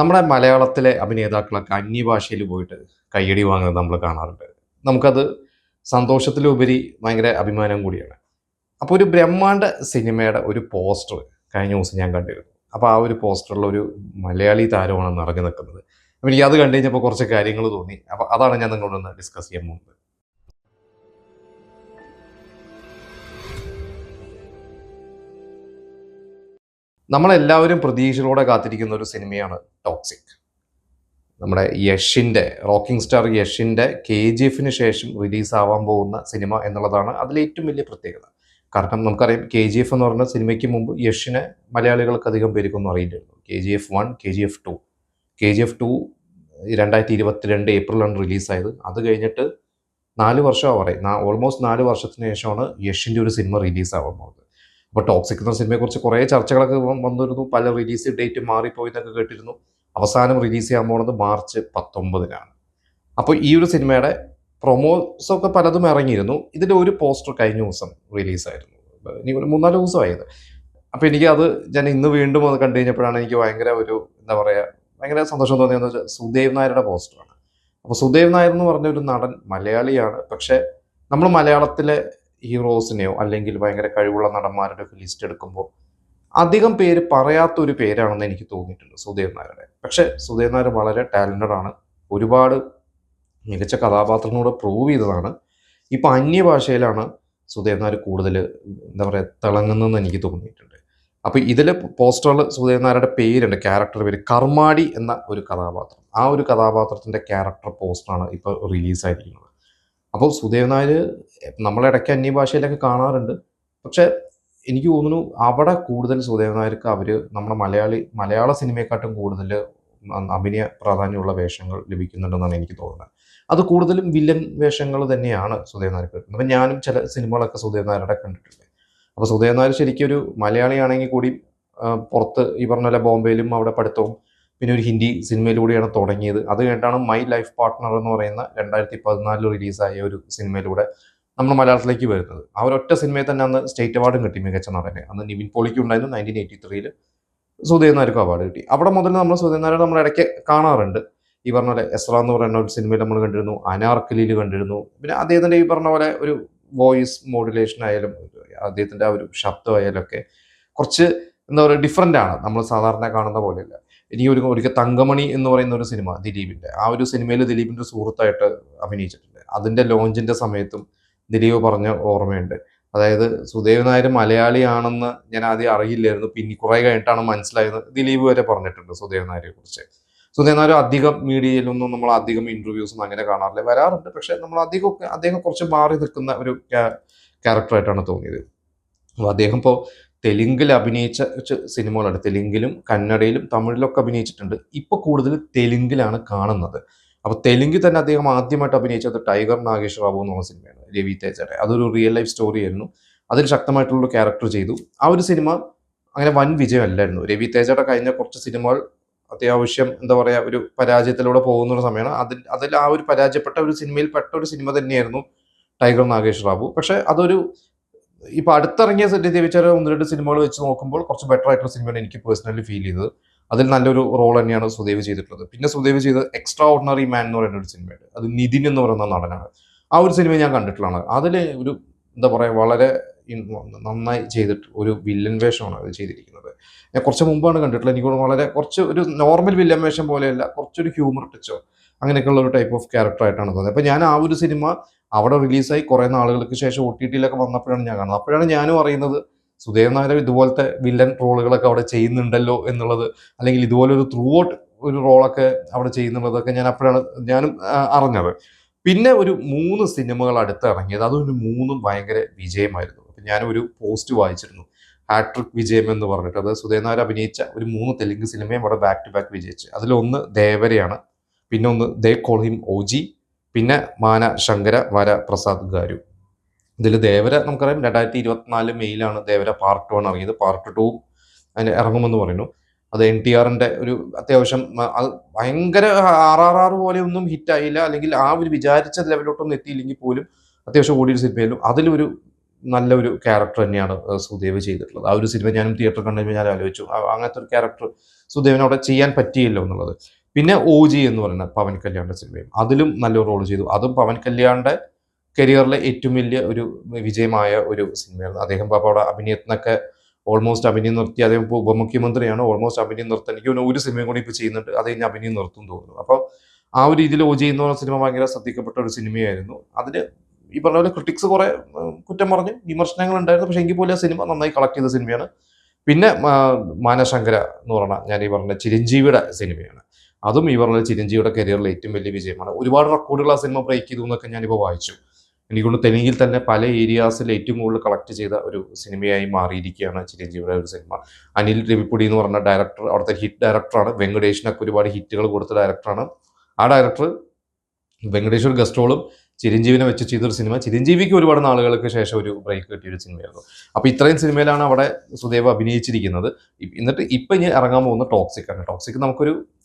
നമ്മുടെ മലയാളത്തിലെ അഭിനേതാക്കളൊക്കെ അന്യഭാഷയിൽ പോയിട്ട് കയ്യടി വാങ്ങുന്നത് നമ്മൾ കാണാറുണ്ട്. നമുക്കത് സന്തോഷത്തിലുപരി ഭയങ്കര അഭിമാനം കൂടിയാണ്. അപ്പോൾ ഒരു ബ്രഹ്മാണ്ഡ സിനിമയുടെ ഒരു പോസ്റ്റർ കഴിഞ്ഞ ദിവസം ഞാൻ കണ്ടിരുന്നു. അപ്പോൾ ആ ഒരു പോസ്റ്ററിൽ ഒരു മലയാളി താരമാണ് നിറഞ്ഞു നിൽക്കുന്നത്. അപ്പോൾ എനിക്കത് കണ്ടു കഴിഞ്ഞപ്പോൾ കുറച്ച് കാര്യങ്ങൾ തോന്നി. അപ്പോൾ അതാണ് ഞാൻ നിങ്ങളോടൊന്ന് ഡിസ്കസ് ചെയ്യാൻ പോകുന്നത്. നമ്മളെല്ലാവരും പ്രതീക്ഷകളോടെ കാത്തിരിക്കുന്ന ഒരു സിനിമയാണ് ടോക്സിക്. നമ്മുടെ യഷിൻ്റെ റോക്കിംഗ് സ്റ്റാർ യഷിൻ്റെ KGF ശേഷം റിലീസാവാൻ പോകുന്ന സിനിമ എന്നുള്ളതാണ് അതിലെ ഏറ്റവും വലിയ പ്രത്യേകത. കാരണം നമുക്കറിയാം KGF എന്ന് പറഞ്ഞ സിനിമയ്ക്ക് മുമ്പ് യഷിനെ മലയാളികൾക്ക് അധികം പേർക്കൊന്നും അറിയില്ലായിരുന്നു. KGF 1, KGF 2. KGF 2 2022 ഏപ്രിലാണ് റിലീസായത്. അത് കഴിഞ്ഞിട്ട് 4 വർഷം പറയും, ഓൾമോസ്റ്റ് 4 വർഷത്തിന് ശേഷമാണ് യഷിൻ്റെ ഒരു സിനിമ റിലീസാവാൻ പോകുന്നത്. അപ്പോൾ ടോക്സിക് എന്ന സിനിമയെക്കുറിച്ച് കുറേ ചർച്ചകളൊക്കെ വന്നിരുന്നു. പല റിലീസ് ഡേറ്റ് മാറിപ്പോയി എന്നൊക്കെ കേട്ടിരുന്നു. അവസാനം റിലീസ് ചെയ്യാൻ പോകുന്നത് മാർച്ച് 19-നാണ്. അപ്പോൾ ഈ ഒരു സിനിമയുടെ പ്രൊമോസൊക്കെ പലതും ഇറങ്ങിയിരുന്നു. ഇതിൻ്റെ ഒരു പോസ്റ്റർ കഴിഞ്ഞ ദിവസം റിലീസായിരുന്നു. ഇനി ഒരു 3-4 ദിവസമായത്. അപ്പോൾ എനിക്കത് ഞാൻ ഇന്ന് വീണ്ടും അത് കണ്ടു കഴിഞ്ഞപ്പോഴാണ് എനിക്ക് ഭയങ്കര ഒരു എന്താ പറയുക ഭയങ്കര സന്തോഷം തോന്നിയെന്ന് വെച്ചാൽ സുദേവ് നായരുടെ പോസ്റ്ററാണ്. അപ്പോൾ സുദേവ് നായർ എന്ന് പറഞ്ഞ ഒരു നടൻ മലയാളിയാണ്. പക്ഷേ നമ്മൾ മലയാളത്തിലെ ഹീറോസിനെയോ അല്ലെങ്കിൽ ഭയങ്കര കഴിവുള്ള നടന്മാരുടെ ഒക്കെ ലിസ്റ്റ് എടുക്കുമ്പോൾ അധികം പേര് പറയാത്തൊരു പേരാണെന്ന് എനിക്ക് തോന്നിയിട്ടുണ്ട് സുദേവ് നായരുടെ. പക്ഷേ സുദേവ് നായർ വളരെ ടാലൻറ്റഡ് ആണ്. ഒരുപാട് മികച്ച കഥാപാത്രങ്ങളോട് പ്രൂവ് ചെയ്തതാണ്. ഇപ്പം അന്യഭാഷയിലാണ് സുദേവ് നായർ കൂടുതൽ എന്താ പറയുക തിളങ്ങുന്നതെന്ന് എനിക്ക് തോന്നിയിട്ടുണ്ട്. അപ്പോൾ ഇതിൽ പോസ്റ്ററിൽ സുദേവ് നായരുടെ പേരുണ്ട്, ക്യാരക്ടർ പേര് കർമാടി എന്ന ഒരു കഥാപാത്രം. ആ ഒരു കഥാപാത്രത്തിൻ്റെ ക്യാരക്ടർ പോസ്റ്ററാണ് ഇപ്പോൾ റിലീസായിരിക്കുന്നത്. അപ്പോൾ സുദേവ് നായർ നമ്മളിടയ്ക്ക് അന്യഭാഷയിലൊക്കെ കാണാറുണ്ട്. പക്ഷേ എനിക്ക് തോന്നുന്നു അവിടെ കൂടുതൽ സുദേവ് നായർക്ക് നമ്മുടെ മലയാള സിനിമയെക്കാട്ടും കൂടുതൽ അഭിനയ പ്രാധാന്യമുള്ള വേഷങ്ങൾ ലഭിക്കുന്നുണ്ടെന്നാണ് എനിക്ക് തോന്നുന്നത്. അത് കൂടുതലും വില്ലൻ വേഷങ്ങൾ തന്നെയാണ് സുദേവ് നായർക്ക് കിട്ടുന്നത്. അപ്പം ഞാനും ചില സിനിമകളൊക്കെ സുദേവ് നായരുടെ കണ്ടിട്ടുണ്ട്. അപ്പോൾ സുദേവ് നായർ ശരിക്കും ഒരു മലയാളിയാണെങ്കിൽ കൂടി പുറത്ത് ഈ പറഞ്ഞ പോലെ ബോംബെയിലും അവിടെ പഠിത്തവും പിന്നെ ഒരു ഹിന്ദി സിനിമയിലൂടെയാണ് തുടങ്ങിയത്. അത് കഴിഞ്ഞിട്ടാണ് മൈ ലൈഫ് പാർട്ട്ണർ എന്ന് പറയുന്ന 2014 റിലീസായ ഒരു സിനിമയിലൂടെ നമ്മൾ മലയാളത്തിലേക്ക് വരുന്നത്. ആ ഒരൊറ്റ സിനിമയിൽ തന്നെ അന്ന് സ്റ്റേറ്റ് അവാർഡും കിട്ടി മികച്ച നടനെ. അന്ന് നിവിൻ പോളിക്ക് ഉണ്ടായിരുന്നു. 1983 സുദേവ് നായർക്ക് അവാർഡ് കിട്ടി. അവിടെ മുതൽ നമ്മൾ സുദേവ് നായരെ നമ്മൾ ഇടയ്ക്ക് കാണാറുണ്ട്. ഈ പറഞ്ഞ പോലെ എസ്ര എന്ന് പറയുന്ന ഒരു സിനിമയിൽ നമ്മൾ കണ്ടിരുന്നു, അനാർക്കലിയിൽ കണ്ടിരുന്നു. പിന്നെ അദ്ദേഹത്തിൻ്റെ ഈ പറഞ്ഞ പോലെ ഒരു വോയിസ് മോഡുലേഷൻ ആയാലും അദ്ദേഹത്തിൻ്റെ ആ ഒരു ശബ്ദമായാലും ഒക്കെ കുറച്ച് എന്താ പറയുക ഡിഫറെൻ്റ് ആണ്, നമ്മൾ സാധാരണ കാണുന്ന പോലെയല്ല. ഒരിക്കൽ തങ്കമണി എന്ന് പറയുന്ന ഒരു സിനിമ ദിലീപിൻ്റെ, ആ ഒരു സിനിമയിൽ ദിലീപിൻ്റെ സുഹൃത്തായിട്ട് അഭിനയിച്ചിട്ടുണ്ട്. അതിൻ്റെ ലോഞ്ചിൻ്റെ സമയത്തും ദിലീപ് പറഞ്ഞ ഓർമ്മയുണ്ട്. അതായത് സുദേവ് നായർ മലയാളിയാണെന്ന് ഞാൻ ആദ്യം അറിയില്ലായിരുന്നു, പിന്നെ കുറേ കഴിഞ്ഞിട്ടാണ് മനസ്സിലായത്. ദിലീപ് വരെ പറഞ്ഞിട്ടുണ്ട് സുദേവ് നായരെ കുറിച്ച്. സുദേവ് നായർ അധികം മീഡിയയിലൊന്നും നമ്മൾ അധികം ഇൻ്റർവ്യൂസൊന്നും അങ്ങനെ കാണാറില്ല, വരാറുണ്ട്. പക്ഷേ നമ്മൾ അദ്ദേഹം കുറച്ച് മാറി നിൽക്കുന്ന ഒരു ക്യാരക്ടറായിട്ടാണ് തോന്നിയത്. അപ്പോൾ അദ്ദേഹം ഇപ്പോൾ തെലുങ്കിൽ അഭിനയിച്ച സിനിമകളുണ്ട്. തെലുങ്കിലും കന്നഡയിലും തമിഴിലൊക്കെ അഭിനയിച്ചിട്ടുണ്ട്. ഇപ്പോൾ കൂടുതൽ തെലുങ്കിലാണ് കാണുന്നത്. അപ്പോൾ തെലുങ്കിൽ തന്നെ അദ്ദേഹം ആദ്യമായിട്ട് അഭിനയിച്ചത് ടൈഗർ നാഗേഷ് റാവു എന്ന് പറഞ്ഞ സിനിമയാണ്, രവി തേജയുടെ. അതൊരു റിയൽ ലൈഫ് സ്റ്റോറി ആയിരുന്നു. അതിൽ ശക്തമായിട്ടുള്ളൊരു ക്യാരക്ടർ ചെയ്തു. ആ ഒരു സിനിമ അങ്ങനെ വൻ വിജയമല്ലായിരുന്നു. രവി തേജയുടെ കഴിഞ്ഞ കുറച്ച് സിനിമകൾ അത്യാവശ്യം എന്താ പറയുക ഒരു പരാജയത്തിലൂടെ പോകുന്ന ഒരു സമയമാണ്. അതിൽ ആ ഒരു പരാജയപ്പെട്ട ഒരു സിനിമയിൽ പെട്ട ഒരു സിനിമ തന്നെയായിരുന്നു ടൈഗർ നാഗേഷ് റാവു. പക്ഷേ അതൊരു ഇപ്പോൾ അടുത്തിറങ്ങിയ രവിചേട്ട 1-2 സിനിമകൾ വെച്ച് നോക്കുമ്പോൾ കുറച്ച് ബെറ്റർ ആയിട്ടുള്ള സിനിമയാണ് എനിക്ക് പേഴ്സണലി ഫീൽ ചെയ്തത്. അതിൽ നല്ലൊരു റോൾ തന്നെയാണ് സുദേവ് ചെയ്തിട്ടുള്ളത്. പിന്നെ സുദേവ് ചെയ്ത എക്സ്ട്രാ ഓർഡിനറി മാൻ എന്ന് പറയുന്ന ഒരു സിനിമയുണ്ട്. അത് നിതിൻ എന്ന് പറയുന്ന നടനാണ്. ആ ഒരു സിനിമ ഞാൻ കണ്ടിട്ടുള്ളതാണ്. അതിൽ ഒരു എന്താ പറയുക വളരെ നന്നായി ചെയ്തിട്ട് ഒരു വില്ലൻ വേഷമാണ് അത് ചെയ്തിരിക്കുന്നത്. ഞാൻ കുറച്ച് മുമ്പാണ് കണ്ടിട്ടുള്ളത്. എനിക്ക് വളരെ കുറച്ച് ഒരു നോർമൽ വില്ലൻ വേഷം പോലെയല്ല, കുറച്ചൊരു ഹ്യൂമർ ടച്ചോ അങ്ങനെയൊക്കെയുള്ള ഒരു ടൈപ്പ് ഓഫ് ക്യാരക്ടറായിട്ടാണ് തോന്നുന്നത്. അപ്പോൾ ഞാൻ ആ ഒരു സിനിമ അവിടെ റിലീസായി കുറേ നാളുകൾക്ക് ശേഷം OTT-യിലൊക്കെ വന്നപ്പോഴാണ് ഞാൻ കാണുന്നത്. അപ്പോഴാണ് ഞാനും അറിയുന്നത് സുദേവ് നായർ ഇതുപോലത്തെ വില്ലൻ റോളുകളൊക്കെ അവിടെ ചെയ്യുന്നുണ്ടല്ലോ എന്നുള്ളത്, അല്ലെങ്കിൽ ഇതുപോലെ ഒരു ത്രൂ ഔട്ട് ഒരു റോളൊക്കെ അവിടെ ചെയ്യുന്നുള്ളതൊക്കെ ഞാനും അറിഞ്ഞത്. പിന്നെ ഒരു 3 സിനിമകൾ അടുത്ത് ഇറങ്ങിയത്, അതൊരു 3ഉം ഭയങ്കര വിജയമായിരുന്നു. അപ്പം ഞാനൊരു പോസ്റ്റ് വായിച്ചിരുന്നു, ഹാട്രിക് വിജയം എന്ന് പറഞ്ഞിട്ട്. അത് സുദേവ് നായർ അഭിനയിച്ച ഒരു 3 തെലുങ്ക് സിനിമയും അവിടെ ബാക്ക് ടു ബാക്ക് വിജയിച്ചു. അതിലൊന്ന് ദേവരയാണ്, പിന്നെ ഒന്ന് ദേ കോൾ ഹിം OG, പിന്നെ മാന ശങ്കര വര പ്രസാദ് ഗാരു. ഇതിൽ ദേവര നമുക്കറിയാം 2024 മെയ്യിലാണ് ദേവര പാർട്ട് 1 ഇറങ്ങിയത്. പാർട്ട് 2 അതിന് ഇറങ്ങുമെന്ന് പറയുന്നു. അത് NTRൻ്റെ ഒരു അത്യാവശ്യം അത് ഭയങ്കര RRR പോലെ ഒന്നും ഹിറ്റായില്ല, അല്ലെങ്കിൽ ആ ഒരു വിചാരിച്ച ലെവലോട്ടൊന്നും എത്തിയില്ലെങ്കിൽ പോലും അത്യാവശ്യം ഓടിയൊരു സിനിമയിലും അതിലൊരു നല്ലൊരു ക്യാരക്ടർ തന്നെയാണ് സുദേവ് ചെയ്തിട്ടുള്ളത്. ആ ഒരു സിനിമ ഞാനും തിയേറ്ററിൽ കണ്ടുകഴിഞ്ഞാൽ ഞാൻ ആലോചിച്ചു, അങ്ങനത്തെ ഒരു ക്യാരക്ടർ സുദേവിന് അവിടെ ചെയ്യാൻ പറ്റിയല്ലോ എന്നുള്ളത്. പിന്നെ OG എന്ന് പറയുന്ന പവൻ കല്യാണിന്റെ സിനിമയും അതിലും നല്ലൊരു റോൾ ചെയ്തു. അതും പവൻ കല്യാണിന്റെ കരിയറിലെ ഏറ്റവും വലിയ ഒരു വിജയമായ ഒരു സിനിമയായിരുന്നു. അദ്ദേഹം അവിടെ അഭിനയത്തിനൊക്കെ ഓൾമോസ്റ്റ് അഭിനയം നിർത്തി. അദ്ദേഹം ഇപ്പോൾ ഉപമുഖ്യമന്ത്രിയാണ്. ഓൾമോസ്റ്റ് അഭിനയം നിർത്താൻ എനിക്ക് തോന്നുന്നു ഒരു സിനിമയും കൂടി ഇപ്പോൾ ചെയ്യുന്നുണ്ട്. അത് കഴിഞ്ഞ് അഭിനയം നിർത്തും തോന്നുന്നു. അപ്പോൾ ആ ഒരു രീതിയിൽ OG എന്ന് പറഞ്ഞ സിനിമ ഭയങ്കര ശ്രദ്ധിക്കപ്പെട്ട ഒരു സിനിമയായിരുന്നു. അതിന് ഈ പറഞ്ഞ പോലെ ക്രിട്ടിക്സ് കുറെ കുറ്റം പറഞ്ഞ് വിമർശനങ്ങൾ ഉണ്ടായിരുന്നു. പക്ഷേ എങ്കിൽ പോലും ആ സിനിമ നന്നായി കളക്ട് ചെയ്ത സിനിമയാണ്. പിന്നെ മാനശങ്കര എന്ന് പറഞ്ഞ ഞാൻ ഈ പറഞ്ഞ ചിരഞ്ജീവിയുടെ സിനിമയാണ്. അതും ഈ പറഞ്ഞ ചിരഞ്ജീവിയുടെ കരിയറിലെ ഏറ്റവും വലിയ വിജയമാണ്. ഒരുപാട് റെക്കോർഡുകൾ ആ സിനിമ ബ്രേക്ക് ചെയ്തു എന്നൊക്കെ ഞാനിപ്പോൾ വായിച്ചു. എനിക്കൊണ്ട് തെലുങ്കിൽ തന്നെ പല ഏരിയാസിൽ ഏറ്റവും കൂടുതൽ കളക്ട് ചെയ്ത ഒരു സിനിമയായി മാറിയിരിക്കുകയാണ് ചിരഞ്ജീവിയുടെ ഒരു സിനിമ. അനിൽ രവിപ്പൊടി എന്ന് പറഞ്ഞ ഡയറക്ടർ അവിടുത്തെ ഹിറ്റ് ഡയറക്ടറാണ്. വെങ്കടേഷിനൊക്കെ ഒരുപാട് ഹിറ്റുകൾ കൊടുത്ത ഡയറക്ടറാണ്. ആ ഡയറക്ടർ വെങ്കടേഷ് ഒരു ഗസ്റ്റ് റോളും ചിരഞ്ജീവിനെ വെച്ച് ചെയ്തൊരു സിനിമ. ചിരഞ്ജീവിക്ക് ഒരുപാട് നാളുകൾക്ക് ശേഷം ഒരു ബ്രേക്ക് കിട്ടിയൊരു സിനിമയായിരുന്നു. അപ്പോൾ ഇത്രയും സിനിമയിലാണ് അവിടെ സുദേവ് അഭിനയിച്ചിരിക്കുന്നത്. എന്നിട്ട് ഇപ്പം ഇനി ഇറങ്ങാൻ പോകുന്ന ടോക്സിക് ആണ്. ടോക്സിക്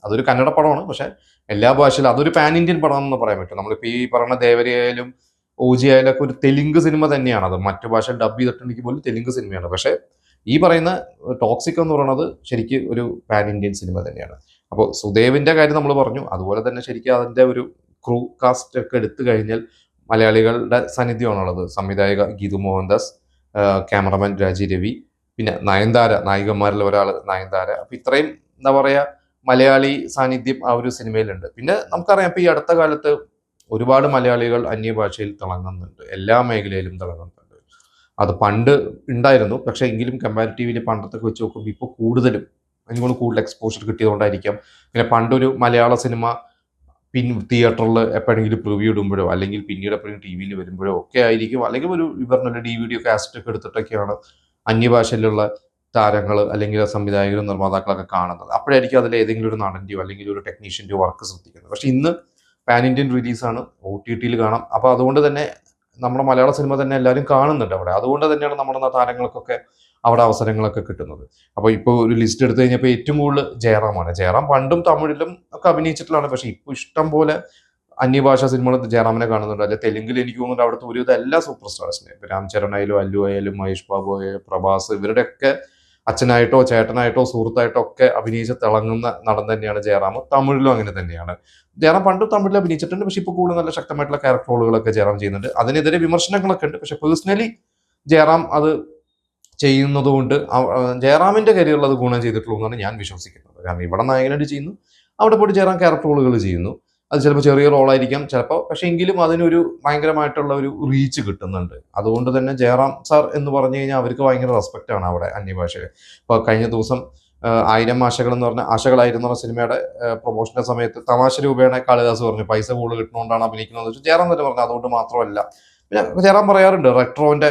അതൊരു കന്നഡ പടമാണ്. പക്ഷേ എല്ലാ ഭാഷയിലും അതൊരു പാൻ ഇന്ത്യൻ പടം എന്ന് പറയാൻ പറ്റും. നമ്മളിപ്പോൾ ഈ പറയുന്ന ദേവരയായാലും OG ആയാലും ഒക്കെ ഒരു തെലുങ്ക് സിനിമ തന്നെയാണ്. അത് മറ്റു ഭാഷയിൽ ഡബ് ചെയ്തിട്ടുണ്ടെങ്കിൽ പോലും തെലുങ്ക് സിനിമയാണ്. പക്ഷേ ഈ പറയുന്ന ടോക്സിക് എന്ന് പറയുന്നത് ശരിക്കും ഒരു പാൻ ഇന്ത്യൻ സിനിമ തന്നെയാണ്. അപ്പോൾ സുദേവിന്റെ കാര്യം നമ്മൾ പറഞ്ഞു. അതുപോലെ തന്നെ ശരിക്കും അതിന്റെ ഒരു ക്രൂ കാസ്റ്റ് ഒക്കെ എടുത്തു കഴിഞ്ഞാൽ മലയാളികളുടെ സാന്നിധ്യമാണുള്ളത്. സംവിധായക ഗീതു മോഹൻദാസ്, ക്യാമറമാൻ രാജി രവി, പിന്നെ നയൻതാര, നായികന്മാരിൽ ഒരാൾ നയൻതാര. അപ്പം ഇത്രയും എന്താ പറയുക മലയാളി സാന്നിധ്യം ആ ഒരു സിനിമയിലുണ്ട്. പിന്നെ നമുക്കറിയാം ഇപ്പം ഈ അടുത്ത കാലത്ത് ഒരുപാട് മലയാളികൾ അന്യഭാഷയിൽ തിളങ്ങുന്നുണ്ട്. എല്ലാ മേഖലയിലും തിളങ്ങുന്നുണ്ട്. അത് പണ്ട് ഉണ്ടായിരുന്നു. പക്ഷേ എങ്കിലും കമ്പാരിറ്റീവ്ലി പണ്ടത്തൊക്കെ വെച്ച് നോക്കുമ്പോൾ ഇപ്പോൾ എനിക്കൊന്ന് കൂടുതൽ എക്സ്പോഷർ കിട്ടിയതുകൊണ്ടായിരിക്കാം. പിന്നെ പണ്ടൊരു മലയാള സിനിമ തിയേറ്ററിൽ എപ്പോഴെങ്കിലും പ്രിവ്യൂ ഇടുമ്പോഴോ അല്ലെങ്കിൽ പിന്നീട് എപ്പോഴും TV വരുമ്പോഴോ ഒക്കെ ആയിരിക്കും. അല്ലെങ്കിൽ ഒരു പറഞ്ഞ DVD കാസറ്റ് ഒക്കെ എടുത്തിട്ടൊക്കെയാണ് അന്യഭാഷയിലുള്ള താരങ്ങൾ അല്ലെങ്കിൽ സംവിധായകരും നിർമ്മാതാക്കളൊക്കെ കാണുന്നത്. അപ്പോഴായിരിക്കും അതിൽ ഏതെങ്കിലും ഒരു നടൻ്റെയോ അല്ലെങ്കിൽ ഒരു ടെക്നീഷ്യൻ്റെയോ വർക്ക് ശ്രദ്ധിക്കുന്നത്. പക്ഷേ ഇന്ന് പാൻ ഇന്ത്യൻ റിലീസാണ്. OTTയിൽ കാണാം. അപ്പോൾ അതുകൊണ്ട് തന്നെ നമ്മുടെ മലയാള സിനിമ തന്നെ എല്ലാവരും കാണുന്നുണ്ട് അവിടെ. അതുകൊണ്ട് തന്നെയാണ് നമ്മുടെ താരങ്ങൾക്കൊക്കെ അവിടെ അവസരങ്ങളൊക്കെ കിട്ടുന്നത്. അപ്പോൾ ഇപ്പോൾ ഒരു ലിസ്റ്റ് എടുത്തു കഴിഞ്ഞപ്പോൾ ഏറ്റവും കൂടുതൽ ജയറാമാണ്. ജയറാം പണ്ടും തമിഴിലും ഒക്കെ അഭിനയിച്ചിട്ടുള്ളതാണ്. പക്ഷേ ഇപ്പോൾ ഇഷ്ടം പോലെ അന്യഭാഷാ സിനിമകൾ ജയറാമിനെ കാണുന്നുണ്ട്. അല്ലെ തെലുങ്കിൽ എനിക്ക് തോന്നുന്നുണ്ട് അവിടുത്തെ ഒരുവിധ എല്ലാ സൂപ്പർ സ്റ്റാർസിനെ ഇപ്പോൾ രാം ചരൺ ആയാലും അല്ലു ആയാലും മഹേഷ് ബാബു ആയാലും പ്രഭാസ് ഇവരുടെയൊക്കെ അച്ഛനായിട്ടോ ചേട്ടനായിട്ടോ സുഹൃത്തായിട്ടോ ഒക്കെ അഭിനയിച്ച് തിളങ്ങുന്ന നടൻ തന്നെയാണ് ജയറാം. തമിഴിലും അങ്ങനെ തന്നെയാണ്. ജയറാം പണ്ടും തമിഴിൽ അഭിനയിച്ചിട്ടുണ്ട്. പക്ഷെ ഇപ്പോൾ കൂടുതൽ നല്ല ശക്തമായിട്ടുള്ള ക്യാരക്ടർ റോളുകളൊക്കെ ജയറാം ചെയ്യുന്നുണ്ട്. അതിനെതിരെ വിമർശനങ്ങളൊക്കെ ഉണ്ട്. പക്ഷെ പേഴ്സണലി ജയറാം അത് ചെയ്യുന്നതുകൊണ്ട് ജയറാമിന്റെ കരിയറിൽ അത് ഗുണം ചെയ്തിട്ടുള്ളൂ എന്നാണ് ഞാൻ വിശ്വസിക്കുന്നത്. കാരണം ഇവിടെ നായകനായിട്ട് ചെയ്യുന്നു, അവിടെ പോയിട്ട് ജയറാം ക്യാരക്ടർ റോളുകൾ ചെയ്യുന്നു. അത് ചിലപ്പോൾ ചെറിയ റോളായിരിക്കാം ചിലപ്പോൾ. പക്ഷെ എങ്കിലും അതിനൊരു ഭയങ്കരമായിട്ടുള്ള ഒരു റീച്ച് കിട്ടുന്നുണ്ട്. അതുകൊണ്ട് തന്നെ ജയറാം സാർ എന്ന് പറഞ്ഞു കഴിഞ്ഞാൽ അവർക്ക് ഭയങ്കര റെസ്പെക്റ്റ് ആണ് അവിടെ അന്യഭാഷയിൽ. ഇപ്പോൾ കഴിഞ്ഞ ദിവസം 1000 ആശകൾ എന്ന് പറഞ്ഞ ആശകളായിരുന്നു സിനിമയുടെ പ്രൊമോഷന്റെ സമയത്ത് തമാശ രൂപേണ കാളിദാസ് പറഞ്ഞു പൈസ കൂടുതൽ കിട്ടുന്നതുകൊണ്ടാണ് അഭിനയിക്കുന്നത് വെച്ചാൽ ജയറാം തന്നെ പറഞ്ഞു അതുകൊണ്ട് മാത്രമല്ല. പിന്നെ ജയറാം പറയാറുണ്ട് റെട്രോന്റെ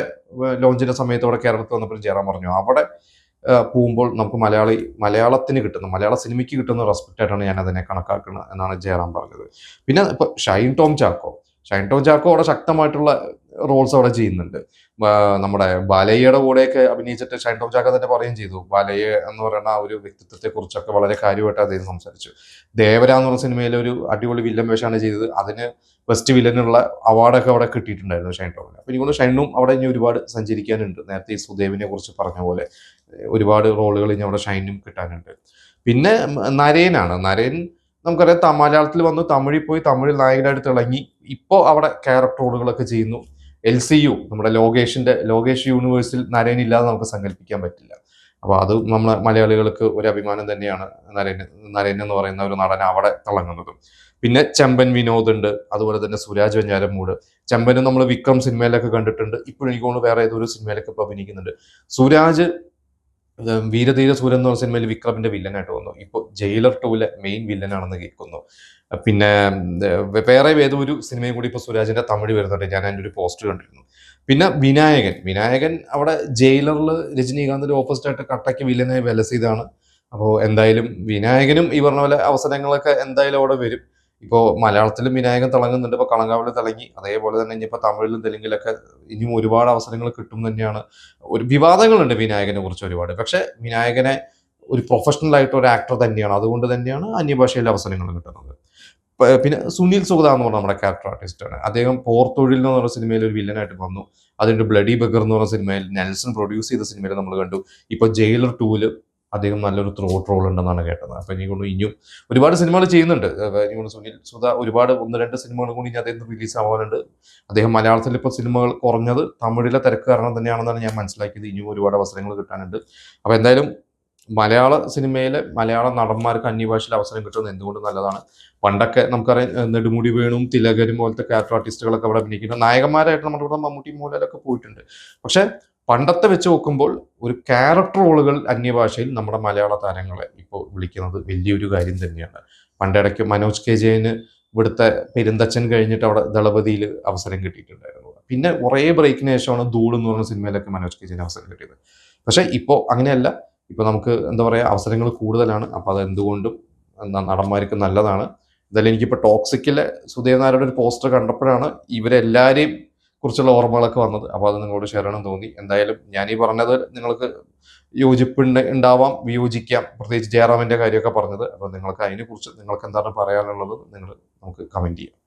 ലോഞ്ചിന്റെ സമയത്ത് അവിടെ കേരളത്തിൽ വന്നപ്പോൾ ജയറാം പറഞ്ഞു അവിടെ പോകുമ്പോൾ നമുക്ക് മലയാളത്തിന് കിട്ടുന്ന മലയാള സിനിമയ്ക്ക് കിട്ടുന്ന റെസ്പെക്റ്റ് ആയിട്ടാണ് ഞാൻ അതിനെ കണക്കാക്കുന്നത് എന്നാണ് ജയറാം പറഞ്ഞത്. പിന്നെ ഇപ്പോൾ ഷൈൻ ടോം ചാക്കോ അവിടെ ശക്തമായിട്ടുള്ള റോൾസ് അവിടെ ചെയ്യുന്നുണ്ട്. നമ്മുടെ ബാലയ്യയുടെ കൂടെയൊക്കെ അഭിനയിച്ചിട്ട് ഷൈൻ ടോം ചാക്കോ തന്നെ പറയുകയും ചെയ്തു. ബാലയ്യ എന്ന് പറയുന്ന ആ ഒരു വ്യക്തിത്വത്തെ കുറിച്ചൊക്കെ വളരെ കാര്യമായിട്ട് അദ്ദേഹം സംസാരിച്ചു. ദേവര എന്ന് പറഞ്ഞ സിനിമയിലെ ഒരു അടിപൊളി വില്ലൻ വേഷമാണ് ചെയ്തത്. അതിന് ബെസ്റ്റ് വില്ലനുള്ള അവാർഡൊക്കെ അവിടെ കിട്ടിയിട്ടുണ്ടായിരുന്നു ഷൈൻ ടോമിന്. അപ്പോൾ എനിക്കൊണ്ട് ഷൈനും അവിടെ ഇനി ഒരുപാട് സഞ്ചരിക്കാനുണ്ട്. നേരത്തെ ഈ സുദേവിനെ കുറിച്ച് പറഞ്ഞ പോലെ ഒരുപാട് റോളുകൾ ഇനി അവിടെ ഷൈനും കിട്ടാനുണ്ട്. പിന്നെ നരേൻ നമുക്കറിയാം മലയാളത്തിൽ വന്ന് തമിഴിൽ പോയി തമിഴിൽ നായകനായിട്ട് തിളങ്ങി ഇപ്പോൾ അവിടെ ക്യാരക്ടർ റോളുകളൊക്കെ ചെയ്യുന്നു. LCU നമ്മുടെ ലോകേഷ് യൂണിവേഴ്സിൽ നരേൻ ഇല്ലാതെ നമുക്ക് സങ്കല്പിക്കാൻ പറ്റില്ല. അപ്പോൾ അത് നമ്മളെ മലയാളികൾക്ക് ഒരു അഭിമാനം തന്നെയാണ് നരേൻ എന്ന് പറയുന്ന ഒരു നടൻ അവിടെ തിളങ്ങുന്നതും. പിന്നെ ചെമ്പൻ വിനോദ് ഉണ്ട്, അതുപോലെ തന്നെ സുരാജ് വെഞ്ഞാരമൂട്. ചെമ്പനും നമ്മൾ വിക്രം സിനിമയിലൊക്കെ കണ്ടിട്ടുണ്ട്. ഇപ്പോഴും എനിക്ക് തോന്നുന്നു വേറെ ഏതൊരു സിനിമയിലൊക്കെ ഇപ്പോൾ അഭിനയിക്കുന്നുണ്ട്. സുരാജ് വീരധീര സൂരൻ എന്ന് പറഞ്ഞ സിനിമയിൽ വിക്രമിന്റെ വില്ലനായിട്ട് വന്നു. ഇപ്പോൾ ജയിലർ 2 മെയിൻ വില്ലനാണെന്ന് കേൾക്കുന്നു. പിന്നെ വേറെ ഏതൊരു സിനിമയും കൂടി ഇപ്പോൾ സുരാജിന്റെ തമിഴ് വരുന്നുണ്ട്. ഞാൻ അതിൻ്റെ ഒരു പോസ്റ്റർ കണ്ടിരുന്നു. പിന്നെ വിനായകൻ അവിടെ ജയിലറിൽ രജനീകാന്തിന്റെ ഓപ്പോസിറ്റ് ആയിട്ട് കട്ടയ്ക്ക് വില്ലനായി വിലസിയതാണ്. അപ്പോൾ എന്തായാലും വിനായകനും ഈ പറഞ്ഞ പോലെ അവസരങ്ങളൊക്കെ എന്തായാലും അവിടെ വരും. ഇപ്പോൾ മലയാളത്തിലും വിനായകൻ തിളങ്ങുന്നുണ്ട്. ഇപ്പോൾ കളങ്കാവിൽ തിളങ്ങി. അതേപോലെ തന്നെ ഇനിയിപ്പോൾ തമിഴിലും തെലുങ്കിലൊക്കെ ഇനിയും ഒരുപാട് അവസരങ്ങൾ കിട്ടും തന്നെയാണ്. ഒരു വിവാദങ്ങളുണ്ട് വിനായകനെ കുറിച്ച് ഒരുപാട്. പക്ഷെ വിനായകനെ ഒരു പ്രൊഫഷണൽ ആയിട്ട് ഒരു ആക്ടർ തന്നെയാണ്. അതുകൊണ്ട് തന്നെയാണ് അന്യഭാഷയിലെ അവസരങ്ങൾ കിട്ടുന്നത്. പിന്നെ സുനിൽ സുഗത എന്ന് പറഞ്ഞ നമ്മുടെ ക്യാരക്ടർ ആർട്ടിസ്റ്റാണ്. അദ്ദേഹം പോർത്തൊഴിൽ എന്ന് പറഞ്ഞ സിനിമയിൽ ഒരു വില്ലനായിട്ട് വന്നു. അതിൻ്റെ ബ്ലഡി ബഗർ എന്ന് പറഞ്ഞ സിനിമയിൽ നെൽസൺ പ്രൊഡ്യൂസ് ചെയ്ത സിനിമയിൽ നമ്മൾ കണ്ടു. ഇപ്പോൾ ജയിലർ 2 അദ്ദേഹം നല്ലൊരു ത്രോട്ട് റോൾ ഉണ്ടെന്നാണ് കേട്ടത്. അപ്പം എനിക്ക് ഇനിയും ഒരുപാട് സിനിമകൾ ചെയ്യുന്നുണ്ട്. എനിക്ക് സുനിൽ സുധ ഒരുപാട് 1-2 സിനിമകൾ കൂടി ഇനി അദ്ദേഹം റിലീസ് ആവാനുണ്ട്. അദ്ദേഹം മലയാളത്തിൽ ഇപ്പോൾ സിനിമകൾ കുറഞ്ഞത് തമിഴിലെ തിരക്ക് കാരണം തന്നെയാണെന്നാണ് ഞാൻ മനസ്സിലാക്കിയത്. ഇനിയും ഒരുപാട് അവസരങ്ങൾ കിട്ടാനുണ്ട്. അപ്പോൾ എന്തായാലും മലയാള സിനിമയിലെ മലയാള നടന്മാർക്ക് അന്യഭാഷയിൽ അവസരം കിട്ടുന്നത് എന്തുകൊണ്ട് നല്ലതാണ്. പണ്ടൊക്കെ നമുക്കറിയാം നെടുമുടി വേണുവും തിലകരും പോലത്തെ ക്യാരക്ടർ ആർട്ടിസ്റ്റുകളൊക്കെ അവിടെ അഭിനയിക്കുന്നത് നായകന്മാരായിട്ട് നമ്മുടെ ഇവിടെ മമ്മൂട്ടി മോഹൻലാലൊക്കെ പോയിട്ടുണ്ട്. പക്ഷെ പണ്ടത്തെ വെച്ച് നോക്കുമ്പോൾ ഒരു ക്യാരക്ടർ റോളുകൾ അന്യഭാഷയിൽ നമ്മുടെ മലയാള താരങ്ങളെ ഇപ്പോൾ വിളിക്കുന്നത് വലിയൊരു കാര്യം തന്നെയാണ്. പണ്ടിടയ്ക്ക് മനോജ് കെ ജയന് ഇവിടുത്തെ പെരുന്തച്ഛൻ കഴിഞ്ഞിട്ട് അവിടെ ദളപതിയിൽ അവസരം കിട്ടിയിട്ടുണ്ടായിരുന്നു. പിന്നെ കുറേ ബ്രേക്കിന് ശേഷമാണ് ധൂൾ എന്ന് പറഞ്ഞ സിനിമയിലൊക്കെ മനോജ് കെ ജയന് അവസരം കിട്ടിയത്. പക്ഷെ ഇപ്പോൾ അങ്ങനെയല്ല. ഇപ്പോൾ നമുക്ക് എന്താ പറയുക അവസരങ്ങൾ കൂടുതലാണ്. അപ്പോൾ അത് എന്തുകൊണ്ടും നടന്മാർക്ക് നല്ലതാണ്. എന്തായാലും എനിക്കിപ്പോൾ ടോക്സിക്കിലെ സുധീർ നായരുടെ ഒരു പോസ്റ്റർ കണ്ടപ്പോഴാണ് ഇവരെല്ലാവരെയും കുറിച്ചുള്ള ഓർമ്മകളൊക്കെ വന്നത്. അപ്പോൾ അത് നിങ്ങളോട് ഷെയർ ചെയ്യണം തോന്നി. എന്തായാലും ഞാൻ ഈ പറഞ്ഞത് നിങ്ങൾക്ക് ഉണ്ടാവാം, വിയോജിക്കാം. പ്രത്യേകിച്ച് ജയറാമിൻ്റെ കാര്യമൊക്കെ പറഞ്ഞത്. അപ്പോൾ നിങ്ങൾക്ക് അതിനെക്കുറിച്ച് നിങ്ങൾക്ക് എന്താണ് പറയാനുള്ളത് നിങ്ങൾ നമുക്ക് കമൻറ്റ് ചെയ്യാം.